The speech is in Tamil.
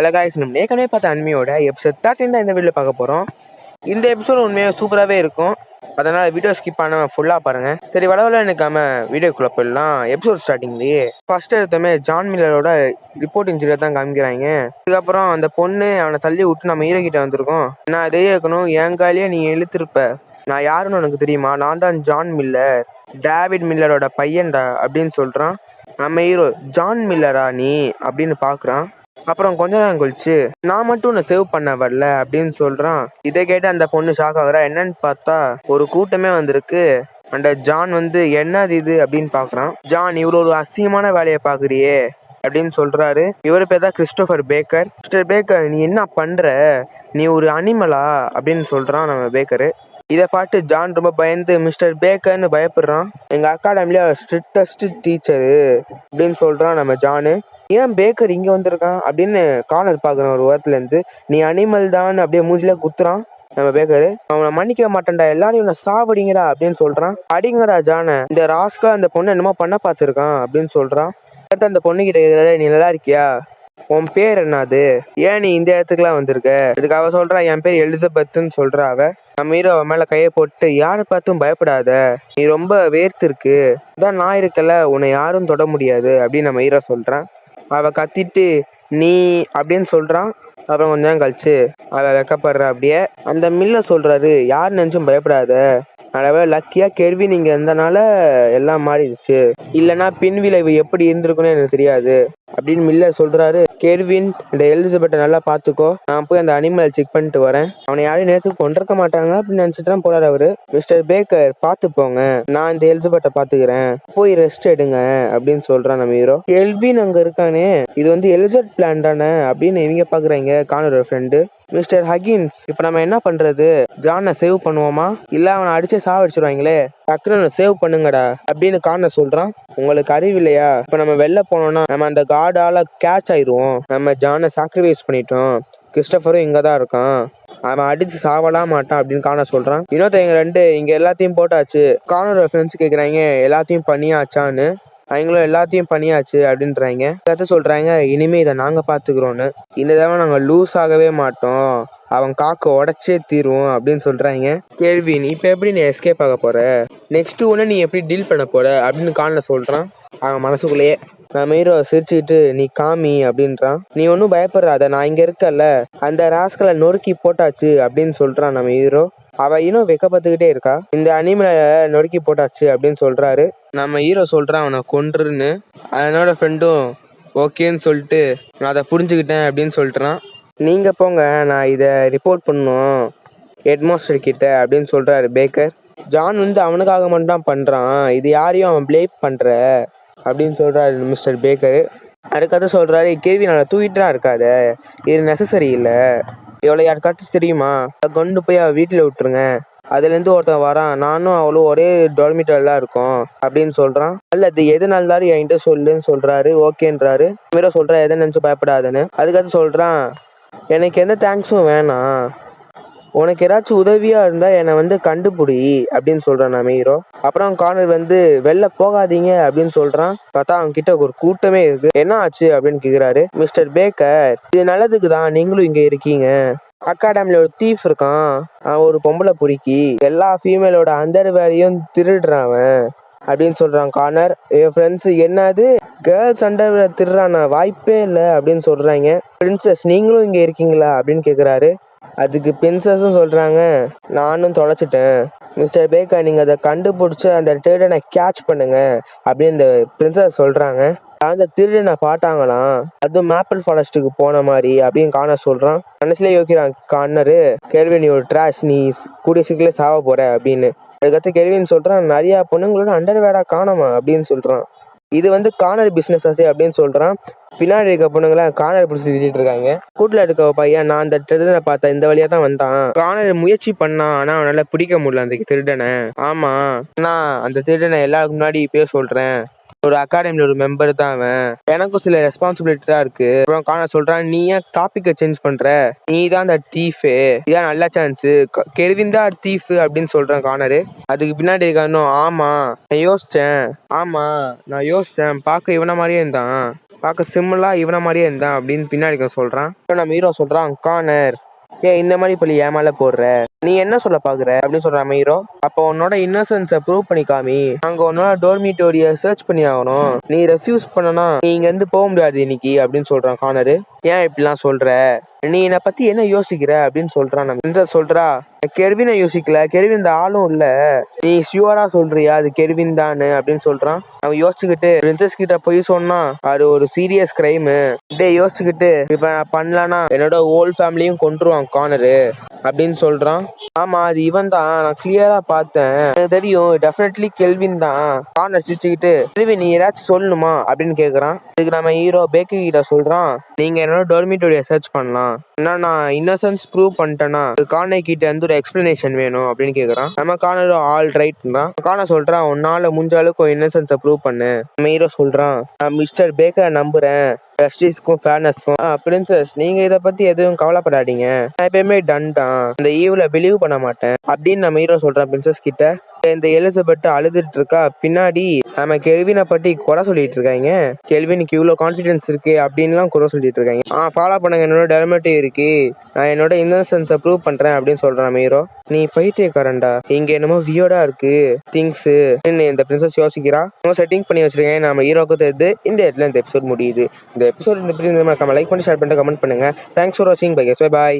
ஹலோ காய்ஸ், நம்ம ஏற்கனவே பார்த்த அனிமியோட எபிசோட் 13 தான் இந்த வீடியோவில் பார்க்க போகிறோம். இந்த எபிசோட் உண்மையாக சூப்பராகவே இருக்கும். அதனால் வீடியோ ஸ்கிப் பண்ணாமல் ஃபுல்லாக பாருங்கள். சரி, வளவல நினைக்காம வீடியோக்குள்ளே போயிடலாம். எபிசோட் ஸ்டார்டிங்லேயே ஃபர்ஸ்ட் எடுத்தோமே ஜான் மில்லரோட ரிப்போர்ட் இன்ஜினியர் தான் காமிக்கிறாங்க. அதுக்கப்புறம் அந்த பொண்ணு அவனை தள்ளி விட்டு நம்ம ஹீரோ கிட்ட வந்திருக்கோம். நான் இதே இருக்கணும், என் காலியே நீ இழுத்துருப்ப. நான் யாருன்னு உனக்கு தெரியுமா? நான் தான் ஜான் மில்லர், டேவிட் மில்லரோட பையன்டா அப்படின்னு சொல்கிறான். நம்ம ஹீரோ ஜான் மில்லரா நீ அப்படின்னு பார்க்குறான். அப்புறம் கொஞ்ச நேரம் கழிச்சு நான் மட்டும் உன்னை சேவ் பண்ண வரல அப்படின்னு சொல்றான். இதை கேட்டு அந்த பொண்ணு ஷாக் ஆகுறா. என்னன்னு பார்த்தா ஒரு கூட்டமே வந்திருக்கு. அந்த ஜான் வந்து என்னது இது அப்படின்னு பாக்குறான். ஜான், இவ்வளோ ஒரு அசிங்கமான வேலையை பாக்குறியே அப்படின்னு சொல்றாரு. இவரு பேர் தான் கிறிஸ்டோபர் பேக்கர். மிஸ்டர் பேக்கர், நீ என்ன பண்ற? நீ ஒரு அனிமலா அப்படின்னு சொல்றான் நம்ம பேக்கரு. இதை பார்த்து ஜான் ரொம்ப பயந்து மிஸ்டர் பேக்கர்னு பயப்படுறான். எங்க அகாடமில ஸ்ட்ரிக்டஸ்ட் டீச்சரு அப்படின்னு சொல்றான் நம்ம ஜானு. ஏன் பேக்கர் இங்க வந்திருக்கான் அப்படின்னு கார்னர் பாக்குறான் ஒரு ஓரத்துல இருந்து. நீ அனிமல் தான் அப்படியே மூஞ்சில குத்துறான் நம்ம பேக்கரு. அவனை மன்னிக்க மாட்டேன்டா, எல்லாரும் இவனை சாவடிங்கடா அப்படின்னு சொல்றான். அடிங்கடா ஜான, இந்த ராஸ்கா அந்த பொண்ணு என்னமோ பண்ண பார்த்துருக்கான் அப்படின்னு சொல்றான். அடுத்து அந்த பொண்ணு கிட்ட, நீ நல்லா இருக்கியா? உன் பேர் என்னது? ஏன் நீ இந்த இடத்துக்குலாம் வந்திருக்க? இதுக்கு அவ சொல்றா, என் பேர் எலிசபெத்துன்னு சொல்றா அவ. நம்ம ஹீரோ அவன் மேல கையை போட்டு, யாரை பார்த்தும் பயப்படாத, நீ ரொம்ப வேர்த்து இருக்கு, இதான் நான் இருக்கல, உன்னை யாரும் தொட முடியாது அப்படின்னு நம்ம ஹீரோ சொல்றான். அவ கத்திட்டு நீ அப்படின்னு சொல்றான். அப்புறம் கொஞ்ச நேரம் கழிச்சு அவ வெக்கப்படுற. அப்படியே அந்த மில்ல சொல்றாரு, யார் நினைச்சும் பயப்படாத, அதனால லக்கியா கெர்வின் இங்க இருந்தனால எல்லாம் மாறிடுச்சு, இல்லைன்னா பின் விளைவு எப்படி இருந்திருக்குன்னு எனக்கு தெரியாது அப்படின்னு மில்லர் சொல்றாரு. கெர்வின், இந்த எலிசபெட்டை நல்லா பாத்துக்கோ, நான் போய் அந்த அனிமலை செக் பண்ணிட்டு வரேன், அவனை யாரும் நேரத்துக்கு கொண்டிருக்க மாட்டாங்க அப்படின்னு நினைச்சிட்டு தான் போறாரு அவரு. மிஸ்டர் பேக்கர், பாத்து போங்க, நான் இந்த எலிசபெட்டை பாத்துக்கிறேன், போய் ரெஸ்ட் எடுங்க அப்படின்னு சொல்றான் நம்ம ஹீரோ. கெல்வின் அங்க இருக்கானே, இது வந்து எலிசபெட் பிளான் தானே அப்படின்னு இவங்க பாக்குறாங்க கானோட ஃப்ரெண்டு. மிஸ்டர் ஹகின்ஸ், இப்ப நம்ம என்ன பண்றது? ஜானை சேவ் பண்ணுவோமா, இல்ல அவனை அடிச்சு சாவடிச்சிருவாங்களே, டக்குனு சேவ் பண்ணுங்கடா அப்படின்னு கார்னர் சொல்றான். உங்களுக்கு அறிவு இல்லையா? இப்ப நம்ம வெளில போனோம்னா நம்ம அந்த கார்டால கேட்ச் ஆயிடுவோம். நம்ம ஜானை சாக்ரிஃபைஸ் பண்ணிட்டோம், கிறிஸ்டோபரும் இங்கதான் இருக்கான், அவன் அடிச்சு சாவலாம் மாட்டான் அப்படின்னு கார்னர் சொல்றான். இன்னொருத்தவங்க ரெண்டு, இங்க எல்லாத்தையும் போட்டாச்சு. கார்னரோட ஃப்ரெண்ட்ஸ் கேக்குறாங்க, எல்லாத்தையும் பண்ணியாச்சான்னு. அவங்களும் எல்லாத்தையும் பண்ணியாச்சு அப்படின்றாங்க. கற்று சொல்றாங்க, இனிமே இதை நாங்க பாத்துக்கிறோன்னு, இந்த தடவை நாங்க லூஸ் ஆகவே மாட்டோம், அவன் காக்க உடச்சே தீருவோம் அப்படின்னு சொல்றாங்க. கேள்வி, நீ இப்ப எப்படி நீ எஸ்கேப் ஆக போற? நெக்ஸ்ட் ஒன்று நீ எப்படி டீல் பண்ண போற அப்படின்னு காலில் சொல்றான். அவன் மனசுக்குள்ளேயே நம்ம ஹீரோ சிரிச்சுக்கிட்டு, நீ காமி அப்படின்றான். நீ ஒன்றும் பயப்படுறாத, நான் இங்க இருக்கல, அந்த ராஸ்களை நொறுக்கி போட்டாச்சு அப்படின்னு சொல்றான் நம்ம ஹீரோ. அவ இன்னும் வெக்கப்பத்துக்கிட்டே இருக்கா. இந்த அனிமலை நொறுக்கி போட்டாச்சு அப்படின்னு சொல்றாரு. நம்ம ஹீரோ சொல்றான் அவனை கொன்றுன்னு. அதனோட ஃப்ரெண்டும் ஓகேன்னு சொல்லிட்டு, நான் அதை புரிஞ்சுக்கிட்டேன் அப்படின்னு சொல்லிட்டுறான். நீங்க போங்க, நான் இதை ரிப்போர்ட் பண்ணணும் ஹெட்மாஸ்டர் கிட்ட அப்படின்னு சொல்றாரு பேக்கர். ஜான் வந்து அவனுக்காக மட்டும் தான் பண்றான், இது யாரையும் அவன் பிளேம் பண்ற அப்படின்னு சொல்றாரு மிஸ்டர் பேக்கர். அதுக்கடுத்து சொல்றாரு, கேள்வி நான் தூக்கிட்டு தான் இருக்காத, இது நெசசரி இல்லை, எவ்வளோ யாருக்காச்சும் தெரியுமா, கொண்டு போய் அவள் வீட்டில் விட்டுருங்க, அதுலேருந்து ஒருத்தன் வரான், நானும் அவளும் ஒரே டார்மிட்டர்லாம் இருக்கோம் அப்படின்னு சொல்றான். அல்லது எதுனால தான் என்கிட்ட சொல்லுன்னு சொல்றாரு. ஓகேன்றாரு. மீரோ சொல்றா, எதை நினைச்சு பயப்படாதுன்னு. அதுக்கடுத்து சொல்றான், எனக்கு எந்த தேங்க்ஸும் வேணாம், உனக்கு ஏதாச்சும் உதவியா இருந்தா என்னை வந்து கண்டுபிடி அப்படின்னு சொல்றான் நம்ம ஹீரோ. அப்புறம் கார்னர் வந்து வெளில போகாதீங்க அப்படின்னு சொல்றான். பார்த்தா அவங்க கிட்ட ஒரு கூட்டமே இருக்கு. என்ன ஆச்சு அப்படின்னு கேக்குறாரு. மிஸ்டர் பேக்கர், இது நல்லதுக்கு தான் நீங்களும் இங்க இருக்கீங்க, அகாடமில ஒரு தீஃப் இருக்கான், அவன் ஒரு பொம்பளை பொறுக்கி, எல்லா ஃபீமேலோட அண்டர் வேலையும் திருடுறான் அவன் அப்படின்னு சொல்றான் கார்னர். என் ஃப்ரெண்ட்ஸ், என்னது கேர்ள்ஸ் அண்டர் திருடுறானா, வாய்ப்பே இல்லை அப்படின்னு சொல்றாங்க. பிரின்சஸ், நீங்களும் இங்க இருக்கீங்களா அப்படின்னு கேக்குறாரு. அதுக்கு பிரின்சஸும் சொல்றாங்க, நானும் தொலைச்சிட்டேன் மிஸ்டர் பேக்கர், நீங்க அதை கண்டுபிடிச்சு அந்த திருடனை கேட்ச் பண்ணுங்க அப்படின்னு இந்த பிரின்சஸ் சொல்றாங்க. அந்த திருடனை பாட்டாங்களாம், அதுவும் மேப்பிள் ஃபாரஸ்ட்டுக்கு போன மாதிரி அப்படின்னு கார்னர் சொல்றான். மனசுல யோசிக்கிறான் கார்னரு, கேள்வி நீ ஒரு ட்ராஷ், நீ கூடிய சீக்கிரம் சாவ போற அப்படின்னு. அதுக்கடுத்து கேள்வின்னு சொல்றான், நிறைய பொண்ணுங்களோட அண்டர் வேடா காணாமா அப்படின்னு சொல்றான். இது வந்து கார்னர் பிசினஸ் ஆச்சு அப்படின்னு சொல்றான். பின்னாடி இருக்க பொண்ணுங்கள கார்னர் பிடிச்சி திட்டிட்டு இருக்காங்க. கூட்டுல இருக்க பையன், நான் அந்த திருடனை பார்த்தேன், இந்த வழியா தான் வந்தான், கார்னர் முயற்சி பண்ணான், ஆனா அவனால பிடிக்க முடியல அந்த திருடனை. ஆமா, நான் அந்த திருடனை எல்லாருக்கும் முன்னாடி பேச சொல்றேன், ஒரு அகாடமில ஒரு மெம்பர் தான் அவன், எனக்கும் சில ரெஸ்பான்சிபிலிட்டி தான் இருக்கு. அப்புறம் கார்னர் சொல்றான், நீ ஏன் டாபிக்கை சேஞ்ச் பண்ற, நீ தான் அந்த தீஃபு, இதான் நல்ல சான்ஸ், கெர்வின் தான் தீஃபு அப்படின்னு சொல்றான் கார்னரு. அதுக்கு பின்னாடி இருக்கானோ, ஆமா நான் யோசிச்சேன் பார்க்க இவன மாதிரியே இருந்தான், பார்க்க சிம்லா இவன மாதிரியே இருந்தான் அப்படின்னு பின்னாடி சொல்றான். நம்ம ஹீரோ சொல்றான், கார்னர் இந்த மாதிரி பள்ளி ஏமால போடுற, நீ என்ன சொல்ல பாக்குற அப்படின்னு சொல்றான் ஹீரோ. அப்போ உன்னோட இன்னசென்ஸை ப்ரூவ் பண்ணி காமி, அங்க உன்னோட டோர்மிட்டோரிய சர்ச் பண்ணி ஆகணும், நீ ரெஃப்யூஸ் பண்ணனா நீ இங்க இருந்து போக முடியாது இன்னைக்கு அப்படின்னு சொல்றான் கார்னரு. ஏன் இப்படிலாம் சொல்ற, நீ என்னை பத்தி என்ன யோசிக்கிற அப்படின்னு சொல்றான். நம்ம சொல்றா, கெர்வினை யோசிக்கல, கெர்வின் இந்த ஆளும் இல்ல, நீ ஷியூரா சொல்றியா அது கெர்வின் தானு அப்படின்னு சொல்றான். அவன் யோசிச்சுக்கிட்டு, பிரின்சஸ் கிட்ட போய் சொன்னா அது ஒரு சீரியஸ் கிரைம், இதே யோசிச்சுக்கிட்டு இப்ப நான் பண்ணலன்னா என்னோட ஹோல் ஃபேமிலியும் கொன்றுவான் கார்னரு அப்படின்னு சொல்றான். ஆமா அது இவன் தான், நான் கிளியரா பார்த்தேன், எனக்கு தெரியும், டெஃபினெட்லி கெல்வின் தான். கார்னர் சிரிச்சுக்கிட்டு, கெல்வின் நீ ஏதாச்சும் சொல்லணுமா அப்படின்னு கேக்குறான். இதுக்கு நம்ம ஹீரோ பேக்கரி கிட்ட சொல்றான், நீங்க என்னோட டோர்மிட்டோரிய சர்ச் பண்ணலாம், ஏன்னா நான் இன்னசென்ஸ் ப்ரூவ் பண்ணிட்டேன்னா கார்னர் கிட்ட இருந்து ஒரு எக்ஸ்பிளனேஷன் வேணும் அப்படின்னு கேக்குறான். நம்ம கார்னர் ஆல் ரைட்ன்றான். கார்னர் சொல்றான், உன்னால முடிஞ்ச அளவுக்கு இன்னசென்ஸை ப்ரூவ் பண்ணு. நம்ம ஹீரோ சொல்றான், நான் மிஸ்டர் பேக்கரை நம்புறேன், ஜஸ்டிஸ்க்கும் ஃபேர்னஸ்க்கும். பிரின்சஸ் நீங்க இதை பத்தி எதுவும் கவலைப்படாதீங்க, நான் எப்பயுமே டன் தான், இந்த ஈவ்ல பிலீவ் பண்ண மாட்டேன் அப்படின்னு நம்ம ஹீரோ சொல்றான் பிரின்சஸ் கிட்ட. இந்த எலிசபெத் அழுதுட்டு இருக்கா, பின்னாடி நம்ம கெல்வினை பத்தி குறை சொல்லிட்டு இருக்காங்க, கெல்வினுக்கு இவ்வளவு கான்பிடன்ஸ் இருக்கு அப்படின்லாம் குறை சொல்லிட்டு இருக்காங்க. ஃபாலோ பண்ணுங்க, என்னோட டெர்மேட்டிவ் இருக்கு, நான் என்னோட இன்னசென்ஸை ப்ரூவ் பண்றேன் அப்படின்னு சொல்றான் நம்ம ஹீரோ. நீ பைத்தியக்காரன்டா, இங்க என்னமோ வியர்டா இருக்கு திங்ஸ் இந்த பிரின்சஸ் யோசிக்கிறா. செட்டிங் பண்ணி வச்சிருக்கேன் நம்ம ஹீரோக்கு தெரியுது. இந்த இடத்துல இந்த எபிசோட் முடியுது. இந்த எபிசோட் லைக் பண்ணி ஷேர் பண்ணிட்டு கமெண்ட் பண்ணுங்க. தேங்க்ஸ் ஃபார் வாட்சிங். Bye bye.